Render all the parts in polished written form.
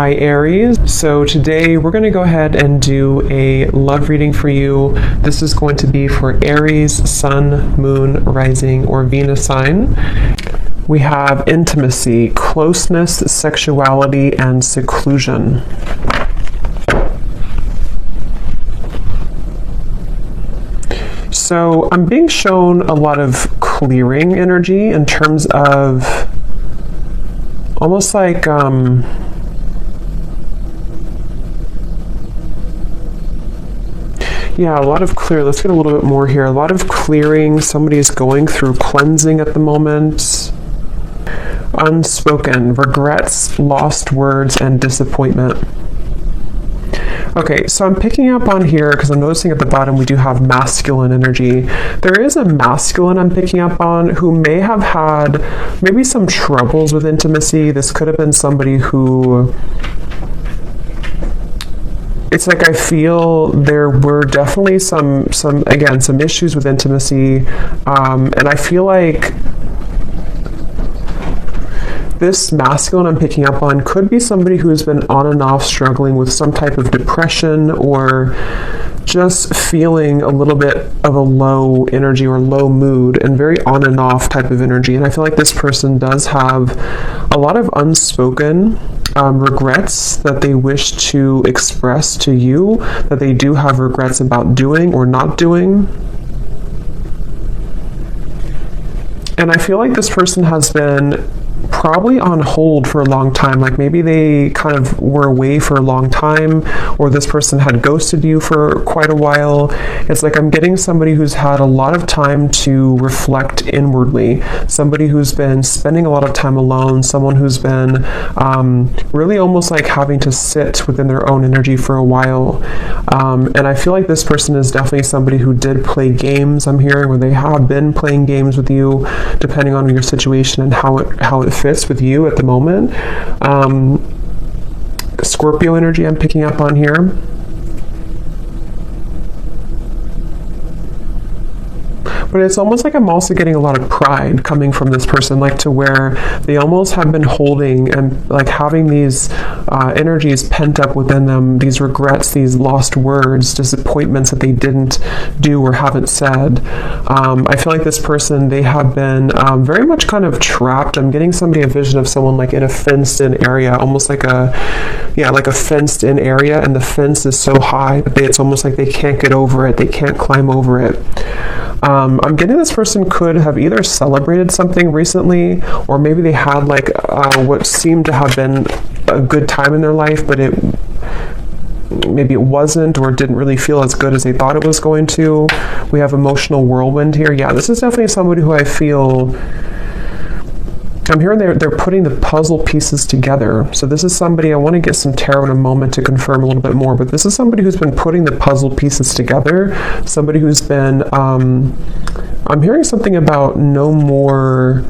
Hi Aries. So today we're going to go ahead and do a love reading for you. This is going to be for Aries, Sun, Moon, Rising, or Venus sign. We have intimacy, closeness, sexuality, and seclusion. So I'm being shown a lot of clearing energy in terms of almost like yeah, a lot of clear. Let's get a little bit more here. A lot of clearing. Somebody's going through cleansing at the moment. Unspoken, regrets, lost words, and disappointment. Okay, so I'm picking up on here because I'm noticing at the bottom we do have masculine energy. There is a masculine I'm picking up on who may have had maybe some troubles with intimacy. This could have been somebody who... It's like I feel there were definitely some issues with intimacy, and I feel like this masculine I'm picking up on could be somebody who's been on and off struggling with some type of depression or just feeling a little bit of a low energy or low mood and very on and off type of energy. And I feel like this person does have a lot of unspoken regrets that they wish to express to you, that they do have regrets about doing or not doing. And I feel like this person has been probably on hold for a long time. Like maybe they kind of were away for a long time, or this person had ghosted you for quite a while. It's like I'm getting somebody who's had a lot of time to reflect inwardly, somebody who's been spending a lot of time alone, someone who's been really almost like having to sit within their own energy for a while. And I feel like this person is definitely somebody who did play games, I'm hearing, where they have been playing games with you, depending on your situation and how it fits with you at the moment. Scorpio energy I'm picking up on here. But it's almost like I'm also getting a lot of pride coming from this person, like to where they almost have been holding and like having these energies pent up within them, these regrets, these lost words, disappointments that they didn't do or haven't said. I feel like this person, they have been very much kind of trapped. I'm getting a vision of someone like in a fenced-in area, almost like a fenced-in area, and the fence is so high that it's almost like they can't get over it, they can't climb over it. I'm getting this person could have either celebrated something recently, or maybe they had like what seemed to have been a good time in their life, but maybe it wasn't, or didn't really feel as good as they thought it was going to. We have emotional whirlwind here. Yeah, this is definitely somebody who I feel... I'm hearing they're putting the puzzle pieces together. So this is somebody, I want to get some tarot in a moment to confirm a little bit more, but this is somebody who's been putting the puzzle pieces together, somebody who's been, I'm hearing something about no more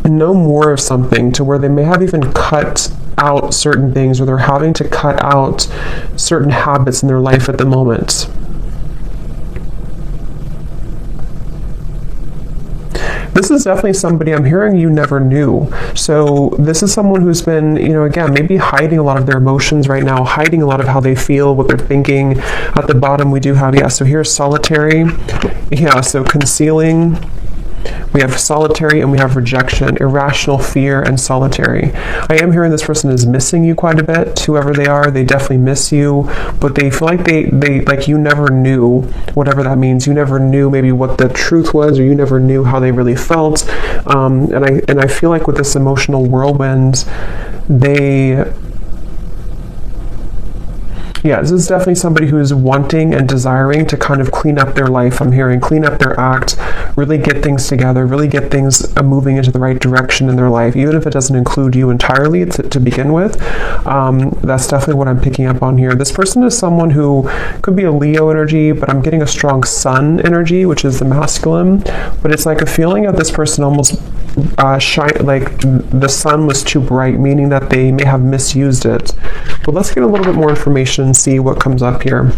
of something, to where they may have even cut out certain things, or they're having to cut out certain habits in their life at the moment. This is definitely somebody I'm hearing you never knew. So this is someone who's been, again, maybe hiding a lot of their emotions right now, hiding a lot of how they feel, what they're thinking. At the bottom we do have, so here's solitary. Yeah, so concealing. We have solitary and we have rejection, irrational fear, and solitary. I am hearing this person is missing you quite a bit. Whoever they are, they definitely miss you, but they feel like they like you never knew, whatever that means. You never knew maybe what the truth was, or you never knew how they really felt. And I feel like with this emotional whirlwind, this is definitely somebody who's wanting and desiring to kind of clean up their life. I'm hearing clean up their act, really get things together, really get things moving into the right direction in their life, even if it doesn't include you entirely to begin with. That's definitely what I'm picking up on here. This person is someone who could be a Leo energy, but I'm getting a strong Sun energy, which is the masculine. But it's like a feeling of this person almost like the sun was too bright, meaning that they may have misused it. But let's get a little bit more information and see what comes up here.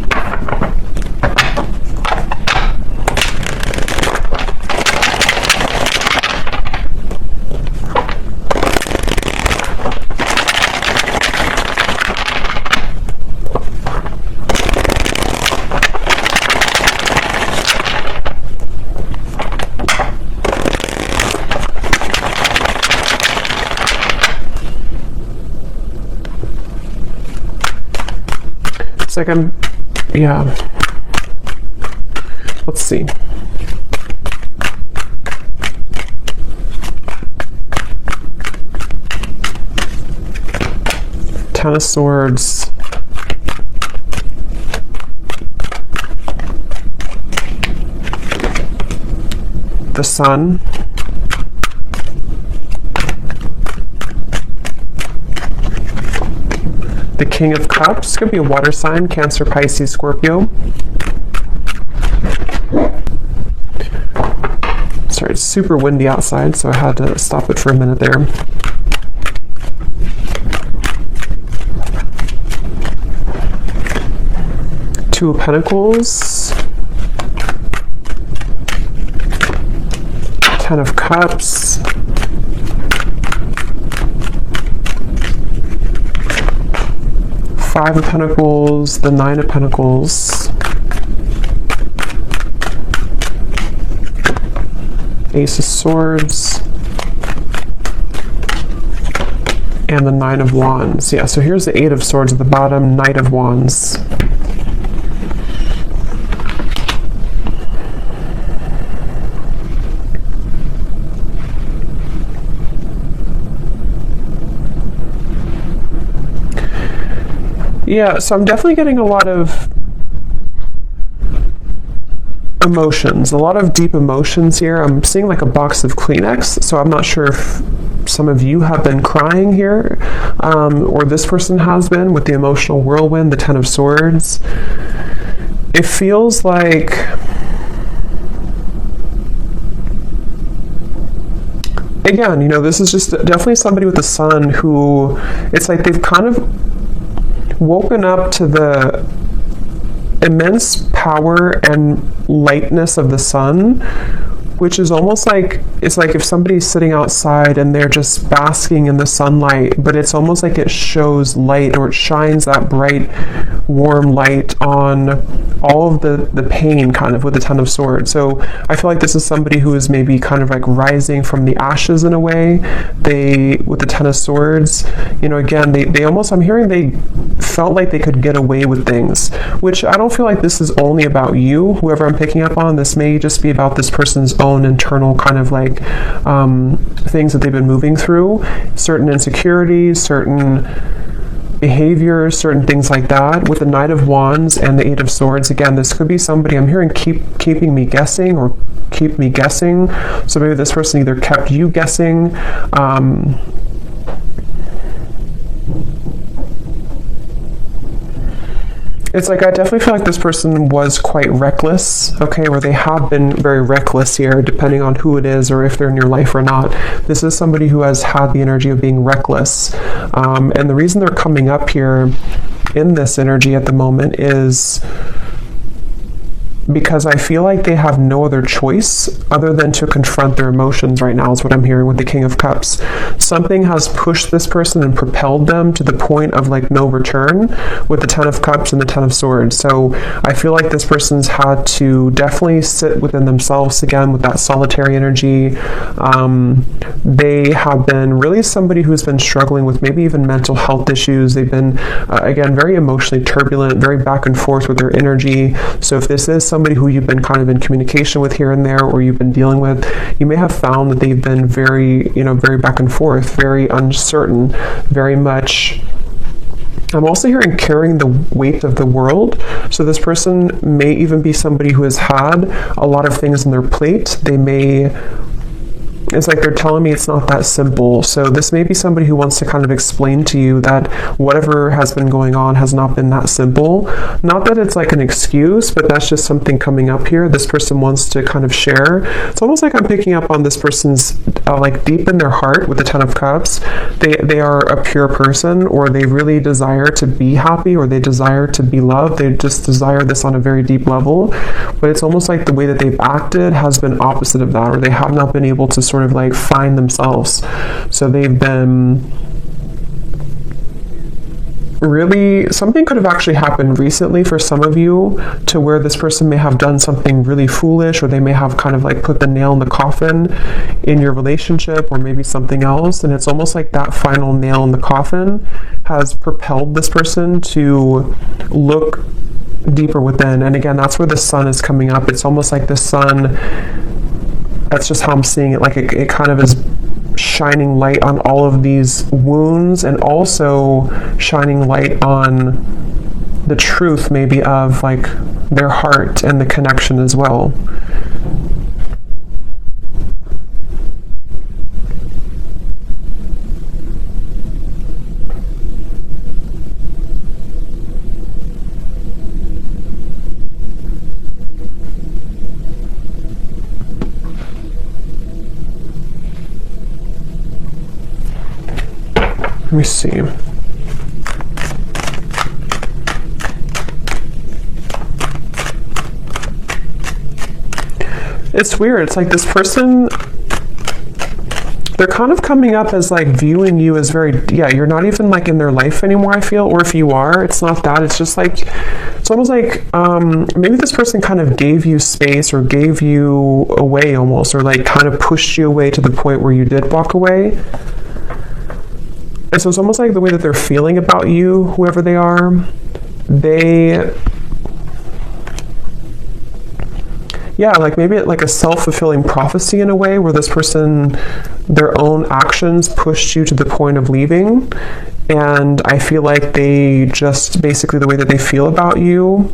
like yeah. Let's see. Ten of Swords. The Sun. The King of Cups. Could be a water sign, Cancer, Pisces, Scorpio. Sorry, it's super windy outside, so I had to stop it for a minute there. Two of Pentacles. Ten of Cups. Five of Pentacles, the Nine of Pentacles. Ace of Swords. And the Nine of Wands. Yeah, so here's the Eight of Swords at the bottom, Knight of Wands. Yeah, so I'm definitely getting a lot of emotions, a lot of deep emotions here. I'm seeing like a box of Kleenex, so I'm not sure if some of you have been crying here, or this person has been with the emotional whirlwind, the Ten of Swords. It feels like again, you know, this is just definitely somebody with the Sun who, it's like they've kind of woken up to the immense power and lightness of the Sun, which is almost like, it's like if somebody's sitting outside and they're just basking in the sunlight, but it's almost like it shows light, or it shines that bright, warm light on all of the pain kind of with the Ten of Swords. So I feel like this is somebody who is maybe kind of like rising from the ashes in a way. They, with the Ten of Swords, you know, again, they almost, I'm hearing they felt like they could get away with things, which I don't feel like this is only about you, whoever I'm picking up on. This may just be about this person's own internal kind of like things that they've been moving through, certain insecurities, certain behaviors, certain things like that. With the Knight of Wands and the Eight of Swords, again, this could be somebody, I'm hearing keeping me guessing, or keep me guessing. So maybe this person either kept you guessing, it's like I definitely feel like this person was quite reckless, okay, or they have been very reckless here, depending on who it is or if they're in your life or not. This is somebody who has had the energy of being reckless. And the reason they're coming up here in this energy at the moment is because I feel like they have no other choice other than to confront their emotions right now, is what I'm hearing with the King of Cups. Something has pushed this person and propelled them to the point of like no return with the Ten of Cups and the Ten of Swords. So I feel like this person's had to definitely sit within themselves again with that solitary energy. They have been really somebody who's been struggling with maybe even mental health issues. They've been, again, very emotionally turbulent, very back and forth with their energy. So if this is somebody who you've been kind of in communication with here and there, or you've been dealing with, you may have found that they've been very, you know, very back and forth, very uncertain, very much. I'm also hearing carrying the weight of the world. So this person may even be somebody who has had a lot of things on their plate. They may, it's like they're telling me it's not that simple. So this may be somebody who wants to kind of explain to you that whatever has been going on has not been that simple. Not that it's like an excuse, but that's just something coming up here. This person wants to kind of share. It's almost like I'm picking up on this person's like deep in their heart with the Ten of Cups. They are a pure person, or they really desire to be happy, or they desire to be loved. They just desire this on a very deep level. But it's almost like the way that they've acted has been opposite of that, or they have not been able to sort of like find themselves. So they've been really, something could have actually happened recently for some of you, to where this person may have done something really foolish, or they may have kind of like put the nail in the coffin in your relationship, or maybe something else. And it's almost like that final nail in the coffin has propelled this person to look deeper within. And again, that's where the sun is coming up. It's almost like the sun, that's just how I'm seeing it. Like it kind of is shining light on all of these wounds, and also shining light on the truth maybe of like their heart and the connection as well. Let me see. It's weird. It's like this person, they're kind of coming up as like viewing you as very, yeah, you're not even like in their life anymore, I feel. Or if you are, it's not that. It's just like, it's almost like maybe this person kind of gave you space, or gave you away almost, or like kind of pushed you away to the point where you did walk away. And so it's almost like the way that they're feeling about you, whoever they are, yeah, like maybe like a self-fulfilling prophecy in a way, where this person, their own actions pushed you to the point of leaving. And I feel like they just, basically the way that they feel about you,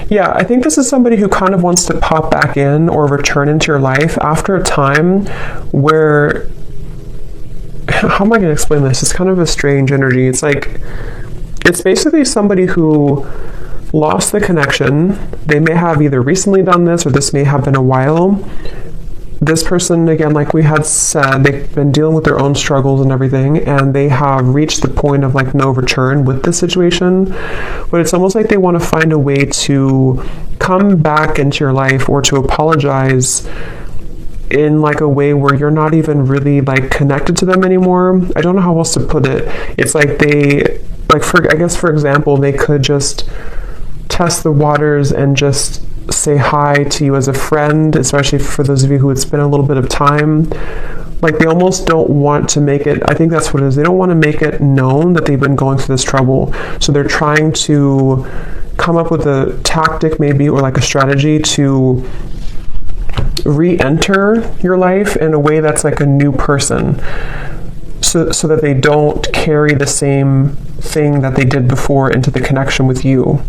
yeah, I think this is somebody who kind of wants to pop back in or return into your life after a time where, how am I going to explain this? It's kind of a strange energy. It's like, it's basically somebody who lost the connection. They may have either recently done this, or this may have been a while. This person, again, like we had said, they've been dealing with their own struggles and everything, and they have reached the point of like no return with this situation. But it's almost like they want to find a way to come back into your life, or to apologize in like a way where you're not even really like connected to them anymore. I don't know how else to put it. It's like they, like, I guess for example, they could just test the waters and just say hi to you as a friend, especially for those of you who it's been a little bit of time. Like they almost don't want to make it, I think that's what it is, they don't want to make it known that they've been going through this trouble. So they're trying to come up with a tactic maybe, or like a strategy to re-enter your life in a way that's like a new person, so that they don't carry the same thing that they did before into the connection with you.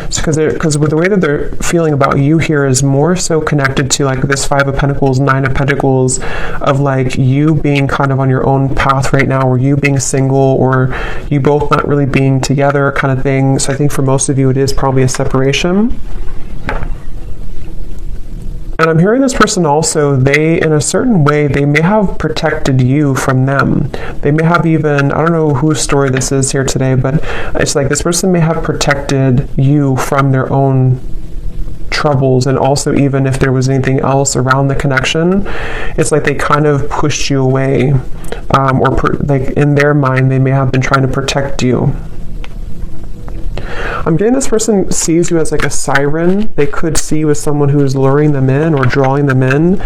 So because with the way that they're feeling about you here is more so connected to like this 5 of Pentacles, 9 of Pentacles, of like you being kind of on your own path right now, or you being single, or you both not really being together kind of thing. So I think for most of you it is probably a separation. And I'm hearing this person also, they, in a certain way, they may have protected you from them. They may have even, I don't know whose story this is here today, but it's like this person may have protected you from their own troubles. And also, even if there was anything else around the connection, it's like they kind of pushed you away. Like in their mind, they may have been trying to protect you. I'm getting this person sees you as like a siren. They could see you as someone who's luring them in or drawing them in.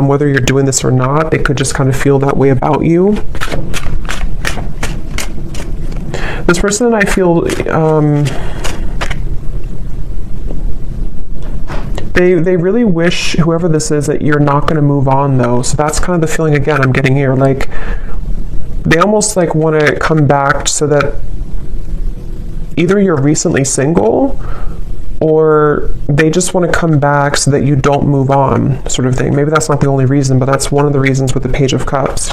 Whether you're doing this or not, they could just kind of feel that way about you. This person, I feel, they really wish, whoever this is, that you're not going to move on though. So that's kind of the feeling again I'm getting here. Like they almost like want to come back so that either you're recently single, or they just want to come back so that you don't move on, sort of thing. Maybe that's not the only reason, but that's one of the reasons with the Page of Cups.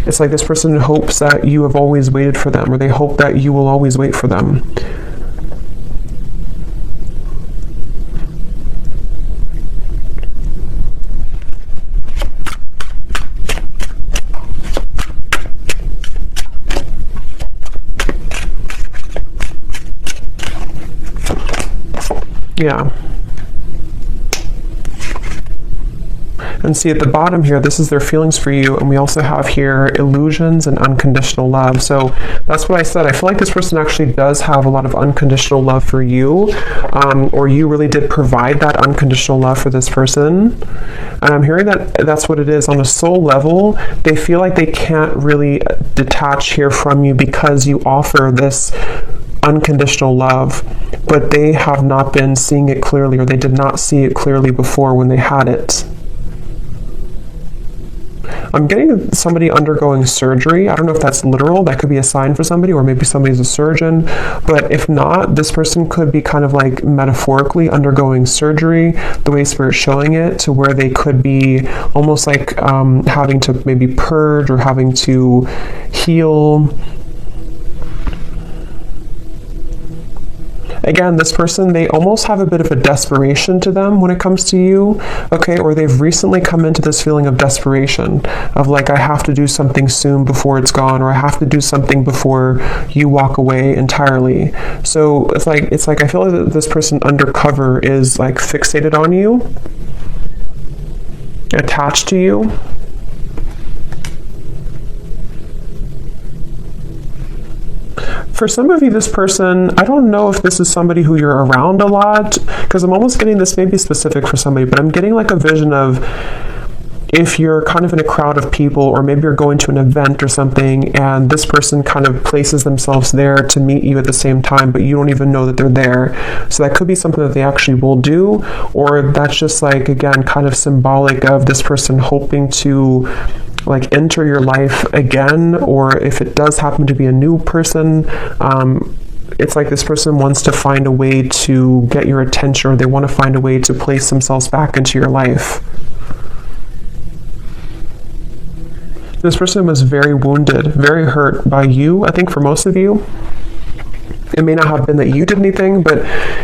It's like this person hopes that you have always waited for them, or they hope that you will always wait for them. Yeah. And see at the bottom here, this is their feelings for you. And we also have here illusions and unconditional love. So that's what I said. I feel like this person actually does have a lot of unconditional love for you, or you really did provide that unconditional love for this person. And I'm hearing that that's what it is. On a soul level, they feel like they can't really detach here from you because you offer this unconditional love, but they have not been seeing it clearly, or they did not see it clearly before when they had it. I'm getting somebody undergoing surgery. I don't know if that's literal. That could be a sign for somebody, or maybe somebody's a surgeon. But if not, this person could be kind of like metaphorically undergoing surgery, the way Spirit's showing it, to where they could be almost like having to maybe purge or having to heal. Again, this person, they almost have a bit of a desperation to them when it comes to you, okay? Or they've recently come into this feeling of desperation, of like, I have to do something soon before it's gone, or I have to do something before you walk away entirely. So it's like I feel like this person undercover is like fixated on you, attached to you. For some of you, this person, I don't know if this is somebody who you're around a lot, because I'm almost getting this may be specific for somebody, but I'm getting like a vision of if you're kind of in a crowd of people, or maybe you're going to an event or something, and this person kind of places themselves there to meet you at the same time, but you don't even know that they're there. So that could be something that they actually will do, or that's just like, again, kind of symbolic of this person hoping to like enter your life again, or if it does happen to be a new person, it's like this person wants to find a way to get your attention, or they want to find a way to place themselves back into your life. This person was very wounded, very hurt by you, I think for most of you. It may not have been that you did anything, but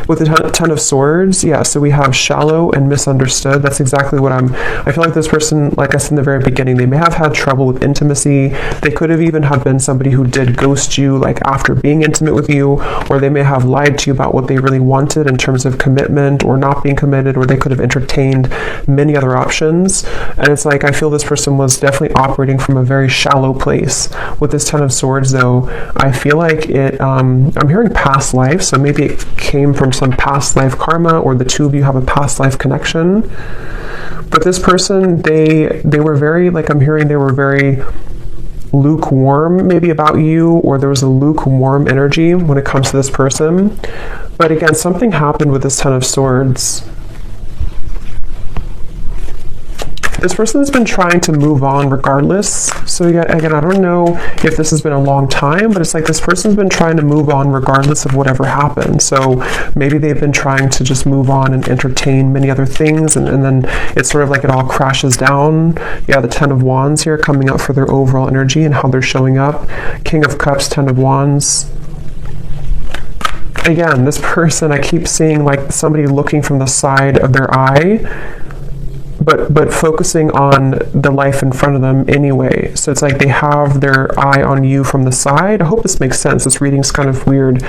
with the Ten of Swords, yeah, so we have shallow and misunderstood. That's exactly what I feel like this person, like I said in the very beginning, they may have had trouble with intimacy. They could have even have been somebody who did ghost you, like after being intimate with you, or they may have lied to you about what they really wanted in terms of commitment or not being committed, or they could have entertained many other options. And it's like, I feel this person was definitely operating from a very shallow place. With this Ten of Swords, though, I feel like it, I'm hearing past life, so maybe it came from some past life karma, or the two of you have a past life connection. But this person, they were very, like I'm hearing, they were very lukewarm maybe about you, or there was a lukewarm energy when it comes to this person. But again, something happened with this Ten of Swords. This person has been trying to move on regardless. So again, I don't know if this has been a long time, but it's like this person's been trying to move on regardless of whatever happened. So maybe they've been trying to just move on and entertain many other things, and then it's sort of like it all crashes down. Yeah, the Ten of Wands here coming up for their overall energy and how they're showing up. King of Cups, Ten of Wands. Again, this person, I keep seeing like somebody looking from the side of their eye, but focusing on the life in front of them anyway. So it's like they have their eye on you from the side. I hope this makes sense. This reading's kind of weird.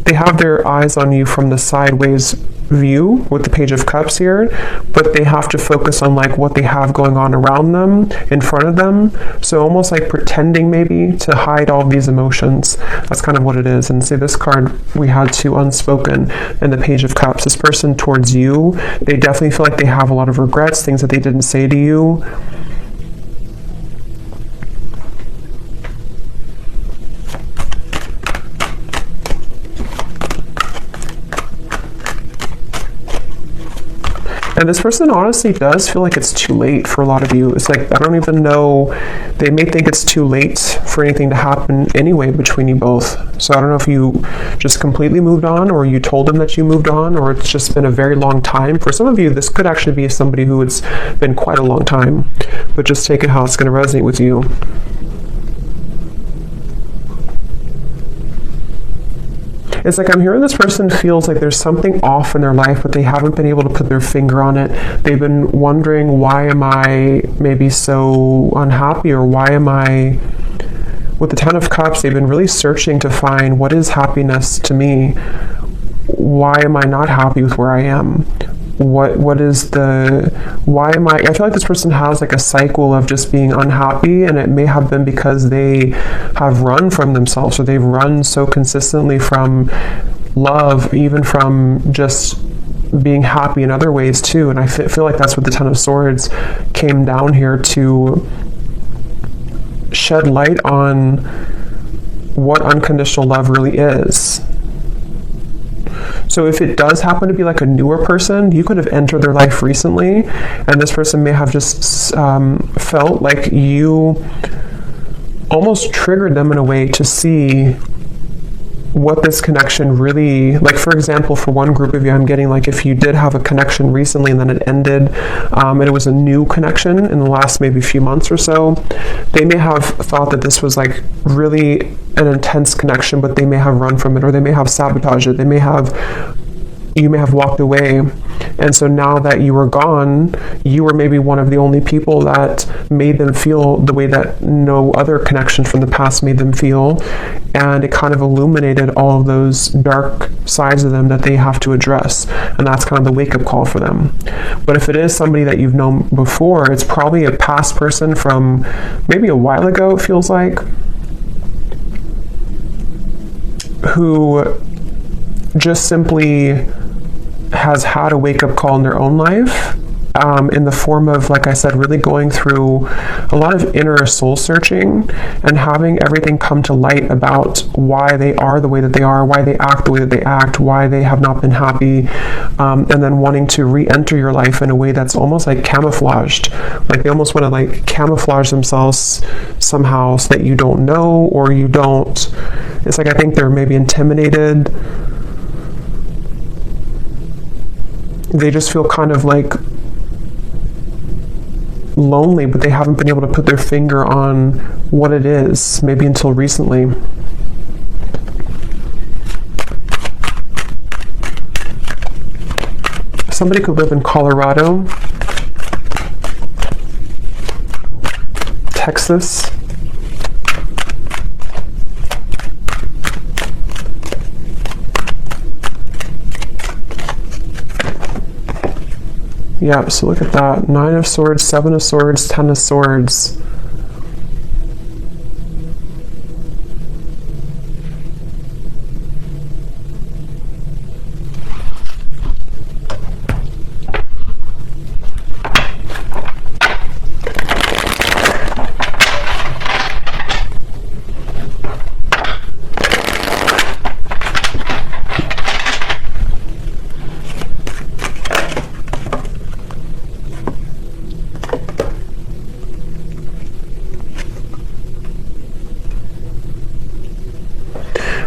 They have their eyes on you from the sideways view with the Page of Cups here, but they have to focus on like what they have going on around them, in front of them. So almost like pretending maybe to hide all of these emotions. That's kind of what it is. And see, this card we had two unspoken and the Page of Cups. This person towards you, they definitely feel like they have a lot of regrets, things that they didn't say to you. And this person honestly does feel like it's too late for a lot of you. It's like, I don't even know, they may think it's too late for anything to happen anyway between you both. So I don't know if you just completely moved on, or you told them that you moved on, or it's just been a very long time. For some of you, this could actually be somebody who it's been quite a long time, but just take it how it's going to resonate with you. It's like I'm hearing this person feels like there's something off in their life, but they haven't been able to put their finger on it. They've been wondering, why am I maybe so unhappy, or why am I... With the Ten of Cups, they've been really searching to find what is happiness to me. why am I not happy with where I am? Why am I feel like this person has like a cycle of just being unhappy, and it may have been because they have run from themselves, or they've run so consistently from love, even from just being happy in other ways too. And I feel like that's what the Ten of Swords came down here to shed light on, what unconditional love really is. So if it does happen to be like a newer person, you could have entered their life recently, and this person may have just felt like you almost triggered them in a way to see what this connection really, like for example, for one group of you, I'm getting like if you did have a connection recently and then it ended, and it was a new connection in the last maybe few months or so, they may have thought that this was like really an intense connection, but they may have run from it, or they may have sabotaged it. You may have walked away, and so now that you were gone, you were maybe one of the only people that made them feel the way that no other connection from the past made them feel, and it kind of illuminated all of those dark sides of them that they have to address, and that's kind of the wake-up call for them. But if it is somebody that you've known before, it's probably a past person from maybe a while ago, it feels like, who just simply has had a wake-up call in their own life, in the form of, like I said, really going through a lot of inner soul searching and having everything come to light about why they are the way that they are, why they act the way that they act, why they have not been happy, and then wanting to re-enter your life in a way that's almost like camouflaged. Like they almost want to like camouflage themselves somehow so that you don't know, or you don't. It's like I think they're maybe intimidated. They just feel kind of like lonely, but they haven't been able to put their finger on what it is, maybe until recently. Somebody could live in Colorado, Texas, yeah, so look at that. 9 of Swords, 7 of Swords, 10 of Swords.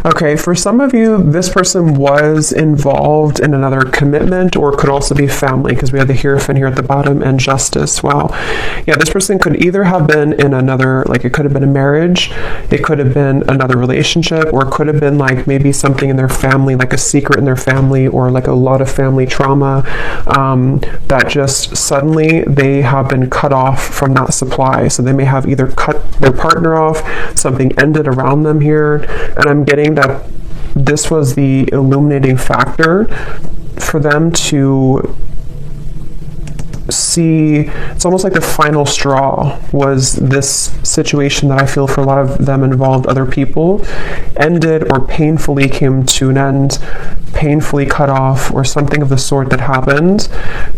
Okay, for some of you, this person was involved in another commitment, or could also be family, because we have the Hierophant here at the bottom and Justice. Wow. Yeah, this person could either have been in another, like it could have been a marriage, it could have been another relationship, or it could have been like maybe something in their family, like a secret in their family, or like a lot of family trauma, that just suddenly they have been cut off from that supply. So they may have either cut their partner off, something ended around them here, and I'm getting that this was the illuminating factor for them to see. It's almost like the final straw was this situation that I feel for a lot of them involved other people, ended or painfully came to an end, painfully cut off, or something of the sort that happened,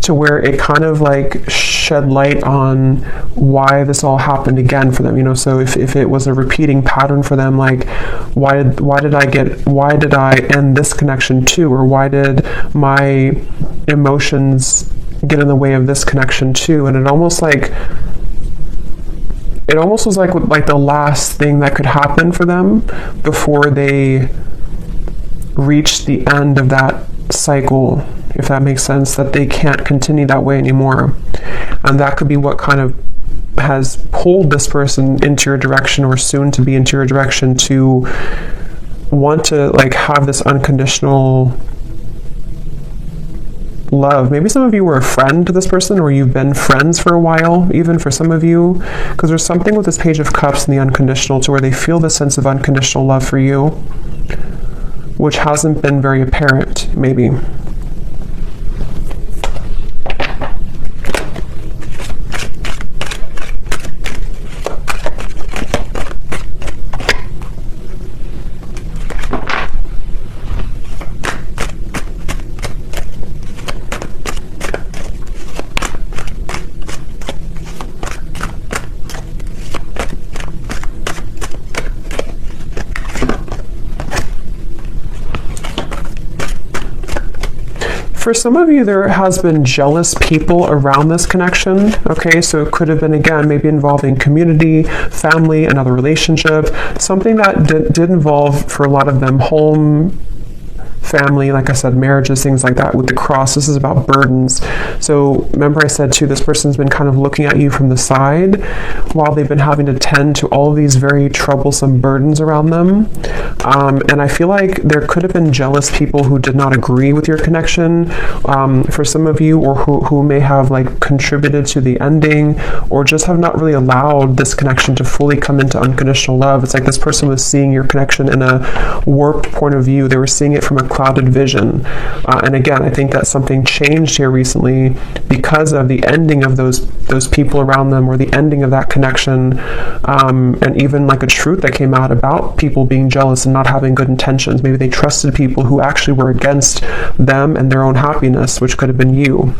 to where it kind of like shed light on why this all happened again for them, you know. So if it was a repeating pattern for them, like why did I end this connection too, or why did my emotions get in the way of this connection too? And it almost was like the last thing that could happen for them before they reach the end of that cycle, if that makes sense, that they can't continue that way anymore. And that could be what kind of has pulled this person into your direction, or soon to be into your direction, to want to like have this unconditional love. Maybe some of you were a friend to this person, or you've been friends for a while, even for some of you, because there's something with this Page of Cups and the unconditional to where they feel the sense of unconditional love for you. which hasn't been very apparent, maybe. For some of you, there has been jealous people around this connection, okay? So it could have been, again, maybe involving community, family, another relationship, something that did involve, for a lot of them, home, family, like I said, marriages, things like that. With the cross, this is about burdens. So remember I said too, this person's been kind of looking at you from the side while they've been having to tend to all of these very troublesome burdens around them. And I feel like there could have been jealous people who did not agree with your connection, for some of you, or who may have like contributed to the ending, or just have not really allowed this connection to fully come into unconditional love. It's like this person was seeing your connection in a warped point of view. They were seeing it from a clouded vision. And again, I think that something changed here recently because of the ending of those people around them, or the ending of that connection, and even like a truth that came out about people being jealous and not having good intentions. Maybe they trusted people who actually were against them and their own happiness, which could have been you.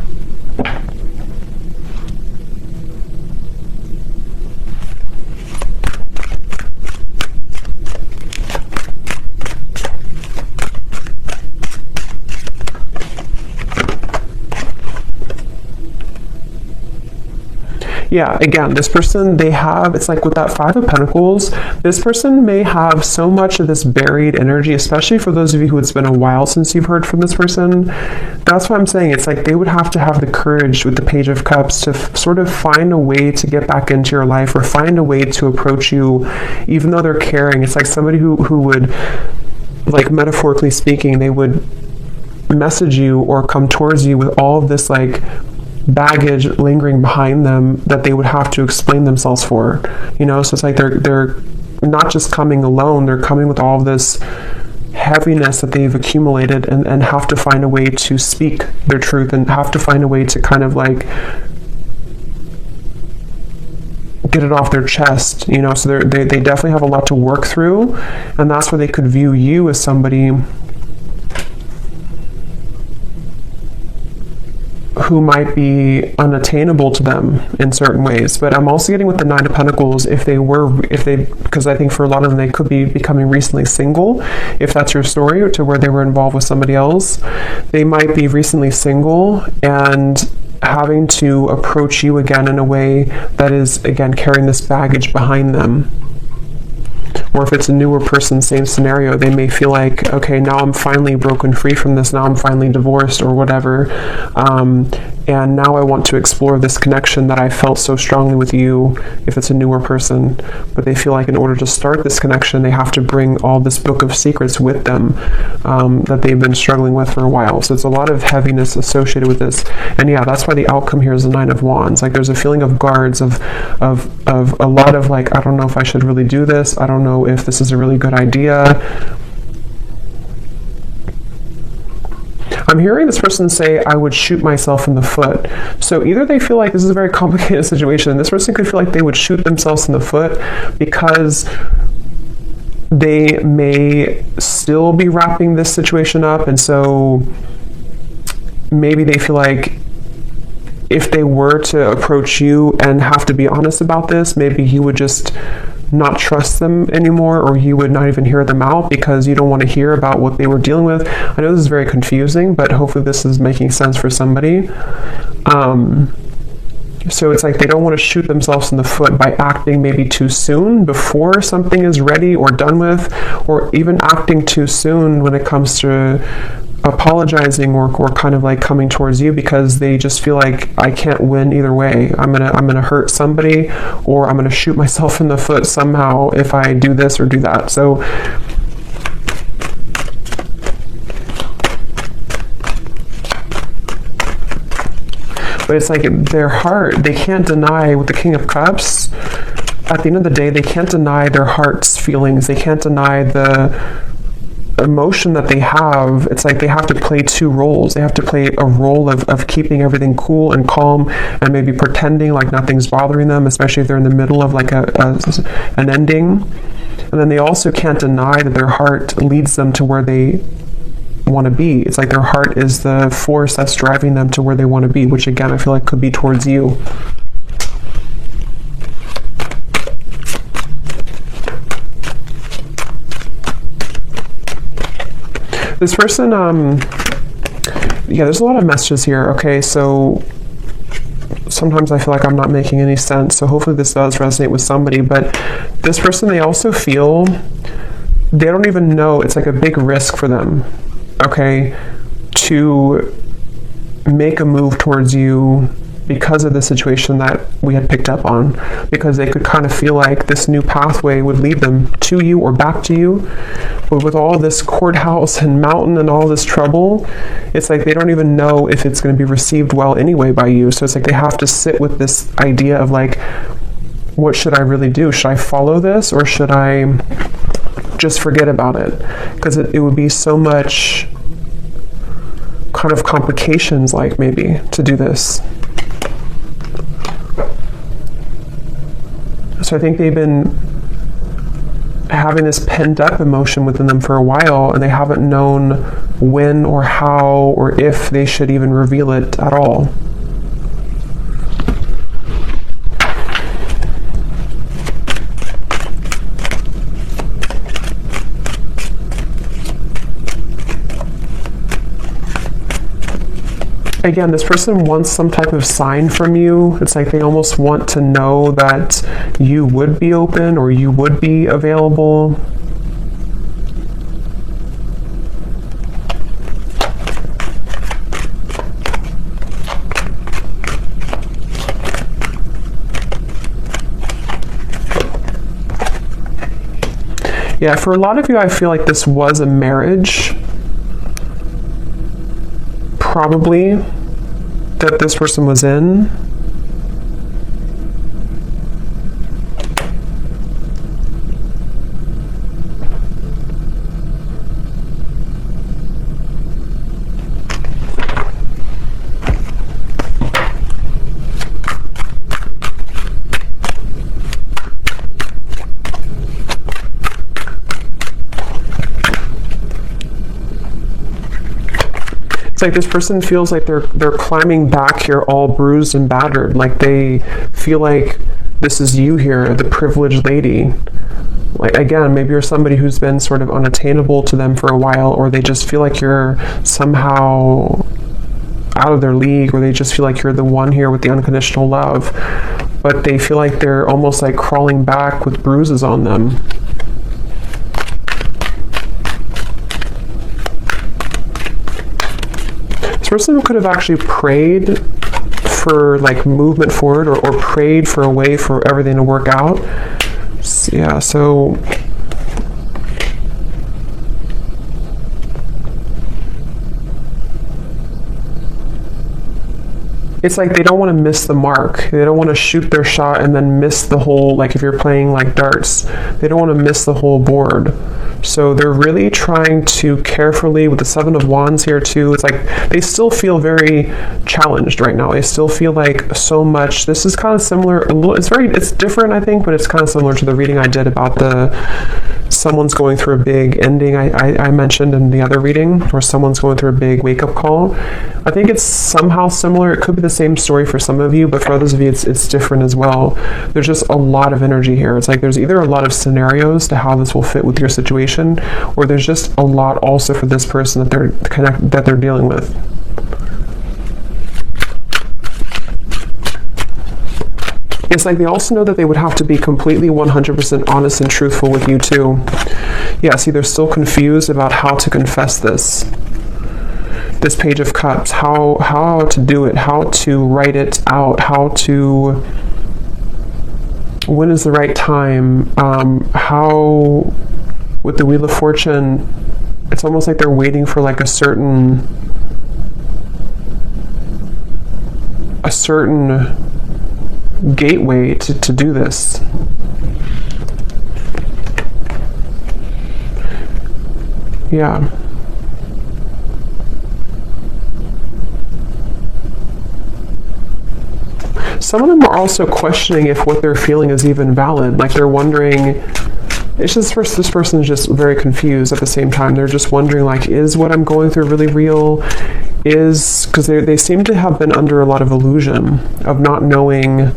Yeah, again, this person, it's like with that Five of Pentacles, this person may have so much of this buried energy, especially for those of you who it's been a while since you've heard from this person. That's what I'm saying. It's like they would have to have the courage with the Page of Cups to sort of find a way to get back into your life, or find a way to approach you, even though they're caring. It's like somebody who would, like metaphorically speaking, they would message you or come towards you with all of this like baggage lingering behind them that they would have to explain themselves for, so it's like they're not just coming alone, they're coming with all of this heaviness that they've accumulated, and have to find a way to speak their truth, and have to find a way to kind of like get it off their chest, so they definitely have a lot to work through, and that's where they could view you as somebody who might be unattainable to them in certain ways. But I'm also getting with the Nine of Pentacles, because I think for a lot of them, they could be becoming recently single, if that's your story, to where they were involved with somebody else. They might be recently single and having to approach you again in a way that is, again, carrying this baggage behind them. Or if it's a newer person, same scenario, they may feel like, okay, now I'm finally broken free from this, now I'm finally divorced or whatever, and now I want to explore this connection that I felt so strongly with you, if it's a newer person. But they feel like in order to start this connection, they have to bring all this book of secrets with them, that they've been struggling with for a while. So it's a lot of heaviness associated with this. And yeah, that's why the outcome here is the Nine of Wands. Like there's a feeling of guards, of a lot of like, I don't know if I should really do this, I don't know if this is a really good idea. I'm hearing this person say, I would shoot myself in the foot. So either they feel like this is a very complicated situation, this person could feel like they would shoot themselves in the foot because they may still be wrapping this situation up, and so maybe they feel like if they were to approach you and have to be honest about this, maybe you would just not trust them anymore, or you would not even hear them out because you don't want to hear about what they were dealing with. I know this is very confusing, but hopefully this is making sense for somebody. So it's like they don't want to shoot themselves in the foot by acting maybe too soon before something is ready or done with, or even acting too soon when it comes to apologizing or kind of like coming towards you, because they just feel like I can't win either way. I'm gonna hurt somebody, or I'm gonna shoot myself in the foot somehow if I do this or do that. So but it's like their heart, they can't deny, with the King of Cups, at the end of the day, they can't deny their heart's feelings. They can't deny emotion that they have, it's like they have to play two roles. They have to play a role of keeping everything cool and calm and maybe pretending like nothing's bothering them, especially if they're in the middle of like an ending. And then they also can't deny that their heart leads them to where they want to be. It's like their heart is the force that's driving them to where they want to be, which again I feel like could be towards you. This person, yeah, there's a lot of messages here. Okay, so sometimes I feel like I'm not making any sense, so hopefully this does resonate with somebody. But this person, they also feel, they don't even know, it's like a big risk for them, okay, to make a move towards you because of the situation that we had picked up on, because they could kind of feel like this new pathway would lead them to you or back to you. But with all this courthouse and mountain and all this trouble, it's like they don't even know if it's going to be received well anyway by you. So it's like they have to sit with this idea of like, what should I really do? Should I follow this or should I just forget about it? Because it would be so much kind of complications, like maybe, to do this. So I think they've been having this pent up emotion within them for a while, and they haven't known when or how or if they should even reveal it at all. Again, this person wants some type of sign from you. It's like they almost want to know that you would be open or you would be available. Yeah, for a lot of you, I feel like this was a marriage. Probably that this person was in. It's like this person feels like they're climbing back here all bruised and battered. Like they feel like this is you here, the privileged lady. Like again, maybe you're somebody who's been sort of unattainable to them for a while, or they just feel like you're somehow out of their league, or they just feel like you're the one here with the unconditional love. But they feel like they're almost like crawling back with bruises on them. Person could have actually prayed for like movement forward, or prayed for a way for everything to work out. Yeah, so it's like they don't want to miss the mark. They don't want to shoot their shot and then miss the whole, like if you're playing like darts, they don't want to miss the whole board. So they're really trying to carefully, with the Seven of Wands here too, it's like they still feel very challenged right now. They still feel like so much. This is kind of similar, it's different I think, but it's kind of similar to the reading I did about someone's going through a big ending I mentioned in the other reading, where someone's going through a big wake-up call. I think it's somehow similar. It could be the same story for some of you, but for others of you it's different as well. There's just a lot of energy here. It's like there's either a lot of scenarios to how this will fit with your situation, or there's just a lot also for this person that they're dealing with. It's like they also know that they would have to be completely 100% honest and truthful with you too. Yeah, see, they're still confused about how to confess this Page of Cups, how to do it, how to write it out, when is the right time, how, with the Wheel of Fortune, it's almost like they're waiting for like a certain gateway to do this. Yeah. Some of them are also questioning if what they're feeling is even valid. Like they're wondering, it's just this person is just very confused at the same time. They're just wondering, like, is what I'm going through really real? Because they seem to have been under a lot of illusion of not knowing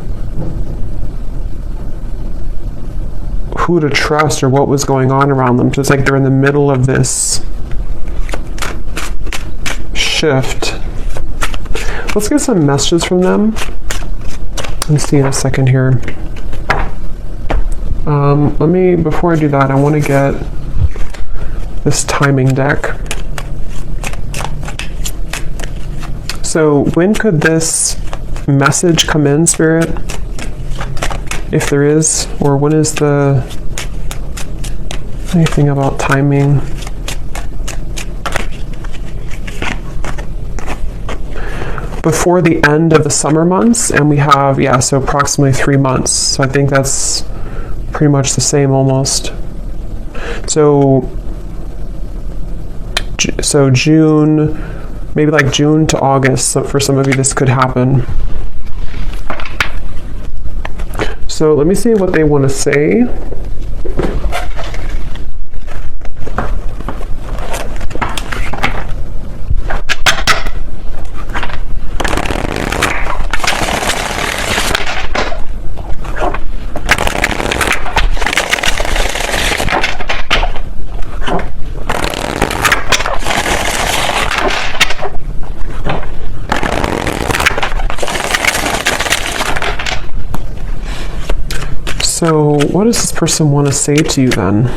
who to trust or what was going on around them. Just like they're in the middle of this shift. Let's get some messages from them. Let's see in a second here. Before I do that, I want to get this timing deck. So when could this message come in, Spirit? If there is, or when is anything about timing? Before the end of the summer months, and we have, so approximately 3 months. So I think that's pretty much the same almost. So June, maybe like June to August. So for some of you, this could happen. So let me see what they want to say. So what does this person want to say to you then?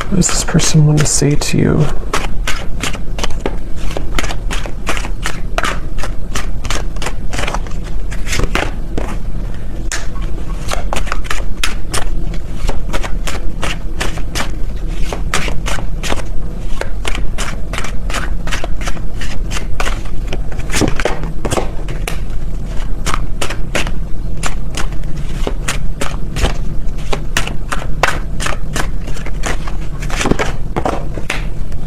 What does this person want to say to you?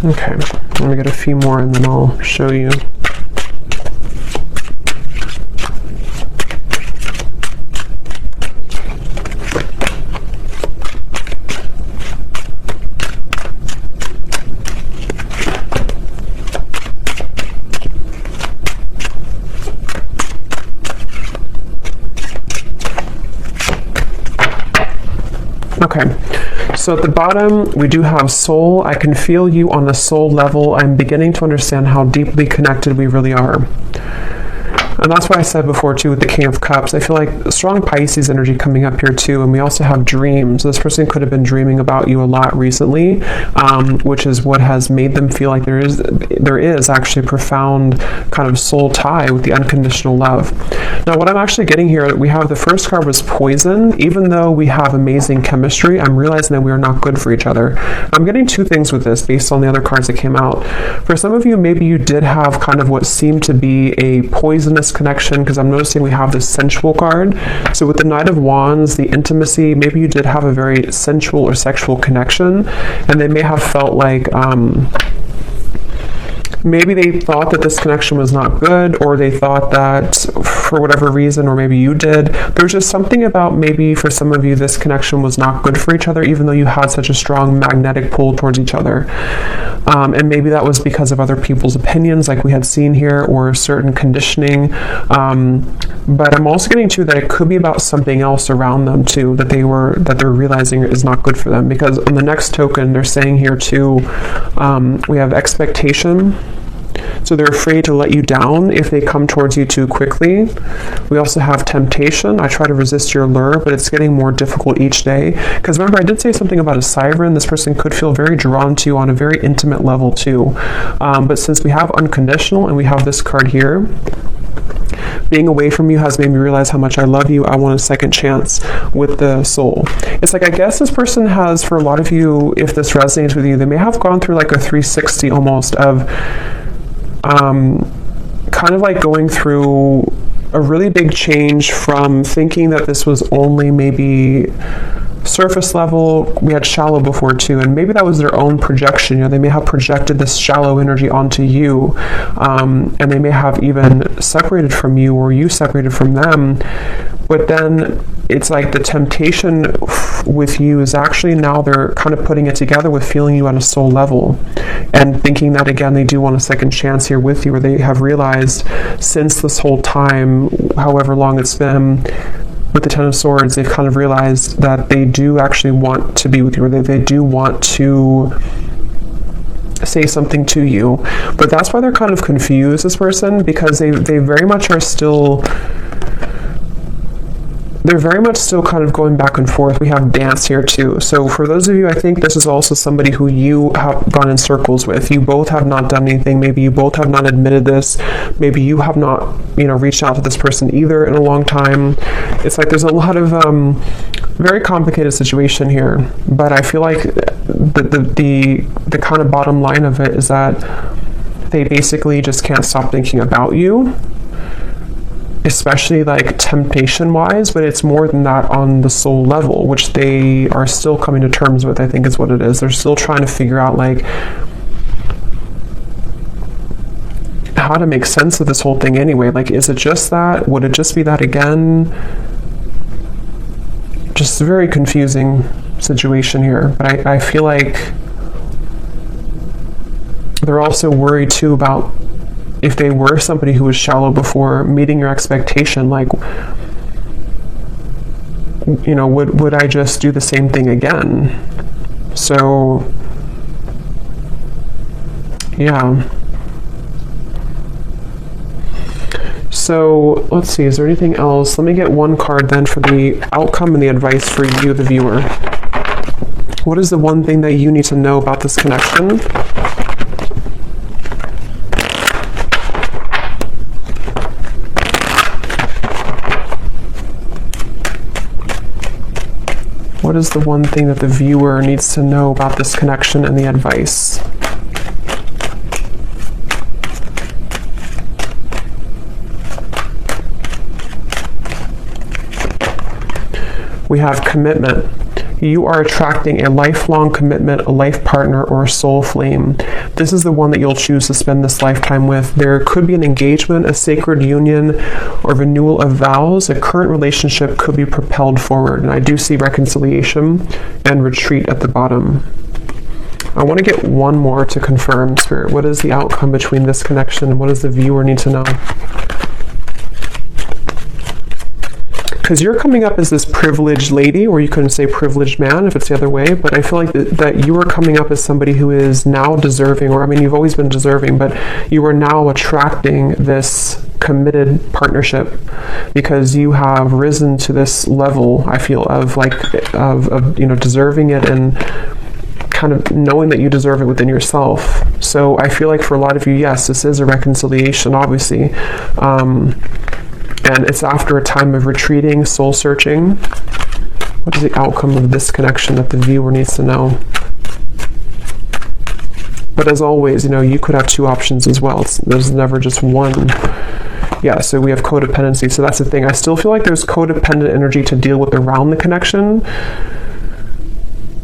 Okay, let me get a few more and then I'll show you. Okay. So at the bottom, we do have soul. I can feel you on a soul level. I'm beginning to understand how deeply connected we really are. And that's why I said before, too, with the King of Cups, I feel like strong Pisces energy coming up here, too. And we also have dreams. This person could have been dreaming about you a lot recently, which is what has made them feel like there is actually a profound kind of soul tie with the unconditional love. Now, what I'm actually getting here, we have the first card was poison. Even though we have amazing chemistry, I'm realizing that we are not good for each other. I'm getting two things with this based on the other cards that came out. For some of you, maybe you did have kind of what seemed to be a poisonous connection, because I'm noticing we have this sensual card. So with the Knight of Wands, the intimacy, maybe you did have a very sensual or sexual connection, and they may have felt like maybe they thought that this connection was not good, or they thought that for whatever reason, or maybe you did, there's just something about maybe for some of you this connection was not good for each other, even though you had such a strong magnetic pull towards each other. And maybe that was because of other people's opinions like we had seen here, or certain conditioning. But I'm also getting to that it could be about something else around them too, that they're realizing is not good for them. Because on the next token, they're saying here too, we have expectation. So they're afraid to let you down if they come towards you too quickly. We also have temptation. I try to resist your lure, but it's getting more difficult each day. Because remember, I did say something about a siren. This person could feel very drawn to you on a very intimate level too. But since we have unconditional and we have this card here, being away from you has made me realize how much I love you. I want a second chance with the soul. It's like, I guess this person has, for a lot of you, if this resonates with you, they may have gone through like a 360 almost of kind of like going through a really big change from thinking that this was only maybe surface level. We had shallow before too, and maybe that was their own projection. You know, they may have projected this shallow energy onto you, and they may have even separated from you, or you separated from them. But then it's like the temptation with you is actually now they're kind of putting it together with feeling you on a soul level and thinking that, again, they do want a second chance here with you, or they have realized since this whole time, however long it's been, with the Ten of Swords, they've kind of realized that they do actually want to be with you, or they do want to say something to you. But that's why they're kind of confused, this person, because they very much are still... They're very much still kind of going back and forth. We have dance here too. So for those of you, I think this is also somebody who you have gone in circles with. You both have not done anything. Maybe you both have not admitted this. Maybe you have not, reached out to this person either in a long time. It's like there's a lot of very complicated situation here. But I feel like the kind of bottom line of it is that they basically just can't stop thinking about you, especially like temptation wise, but it's more than that on the soul level, which they are still coming to terms with, I think is what it is. They're still trying to figure out like how to make sense of this whole thing anyway. Like, is it just that? Would it just be that again? Just a very confusing situation here. But I feel like they're also worried too about if they were somebody who was shallow before, meeting your expectation, like, would I just do the same thing again? So, yeah. So, let's see, is there anything else? Let me get one card then for the outcome and the advice for you, the viewer. What is the one thing that you need to know about this connection? What is the one thing that the viewer needs to know about this connection and the advice? We have commitment. You are attracting a lifelong commitment, a life partner, or a soul flame. This is the one that you'll choose to spend this lifetime with. There could be an engagement, a sacred union, or renewal of vows. A current relationship could be propelled forward. And I do see reconciliation and retreat at the bottom. I want to get one more to confirm, Spirit. What is the outcome between this connection and what does the viewer need to know? Because you're coming up as this privileged lady, or you couldn't say privileged man if it's the other way, but I feel like that you are coming up as somebody who is now deserving, or I mean, you've always been deserving, but you are now attracting this committed partnership because you have risen to this level, I feel, of deserving it and kind of knowing that you deserve it within yourself. So I feel like for a lot of you, yes, this is a reconciliation, obviously. And it's after a time of retreating, soul searching. What is the outcome of this connection that the viewer needs to know? But as always, you could have two options as well. There's never just one. Yeah, so we have codependency. So that's the thing. I still feel like there's codependent energy to deal with around the connection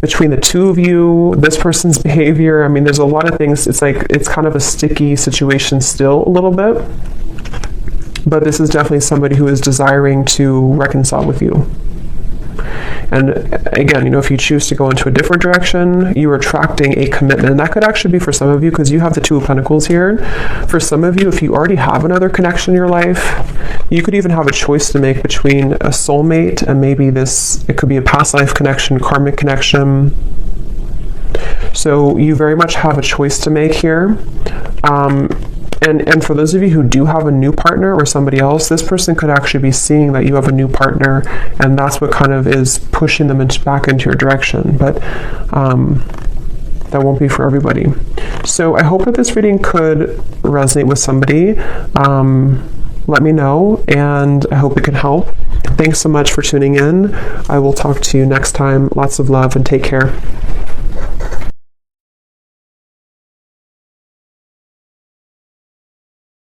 between the two of you, this person's behavior. I mean, there's a lot of things. It's like, it's kind of a sticky situation still a little bit. But this is definitely somebody who is desiring to reconcile with you. And again, if you choose to go into a different direction, you are attracting a commitment. And that could actually be for some of you, because you have the Two of Pentacles here. For some of you, if you already have another connection in your life, you could even have a choice to make between a soulmate and maybe it could be a past life connection, karmic connection. So you very much have a choice to make here. And for those of you who do have a new partner or somebody else, this person could actually be seeing that you have a new partner, and that's what kind of is pushing them back into your direction. But that won't be for everybody. So I hope that this reading could resonate with somebody. Let me know, and I hope it can help. Thanks so much for tuning in. I will talk to you next time. Lots of love and take care.